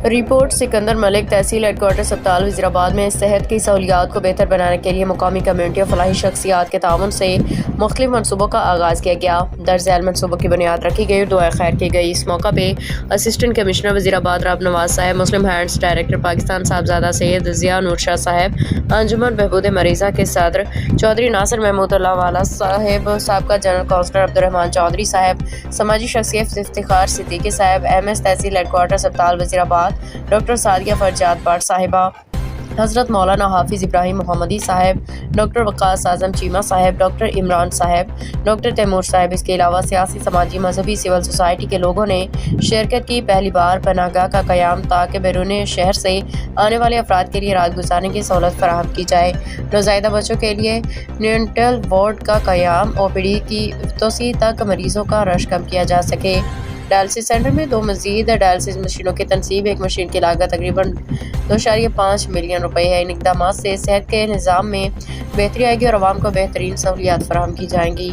Report Sikandar ملک تحصیل head quarter اسپتال وزیر آباد میں صحت کی سہولیات کو بہتر بنانے کے لیے مقامی کمیونٹی اور فلاحی شخصیات کے تعاون سے مختلف منصوبوں کا آغاز کیا گیا۔ درج ذیل منصوبوں کی بنیاد رکھی گئی اور دعائے خیر کی گئی۔ اس موقع پہ اسسٹنٹ کمشنر وزیر آباد راب نواز صاحب، مسلم ہینڈز ڈائریکٹر پاکستان صاحبزادہ سید ضیاء نور شاہ صاحب، انجمن بہبود مریضہ کے صدر چودھری ناصر محمود اللہ والا صاحب، سابقہ جنرل کونسلر عبدالرحمان چودھری صاحب، سماجی شخصیت افتخار صدیقی صاحب، MS تحصیل ہیڈ کوارٹر اسپتال وزیر آباد ڈاکٹر سعدیہ فرجاد بٹ صاحبہ، حضرت مولانا حافظ ابراہیم محمدی صاحب، ڈاکٹر وقاص اعظم چیمہ صاحب، ڈاکٹر عمران صاحب، ڈاکٹر تیمور صاحب۔ اس کے علاوہ سیاسی، سماجی، مذہبی، سول سوسائٹی کے لوگوں نے شرکت کی۔ پہلی بار پناہ گاہ کا قیام تاکہ بیرون شہر سے آنے والے افراد کے لیے رات گزارنے کی سہولت فراہم کی جائے۔ نوزائیدہ بچوں کے لیے نیونیٹل وارڈ کا قیام، OPD کی توسیع تک مریضوں کا رش کم کیا جا سکے۔ ڈائلسس سینٹر میں 2 مزید ڈائلسس مشینوں کی تنصیب۔ ایک مشین کی لاگت تقریباً 2.5 ملین روپے ہے۔ ان اقدامات سے صحت کے نظام میں بہتری آئے گی اور عوام کو بہترین سہولیات فراہم کی جائیں گی۔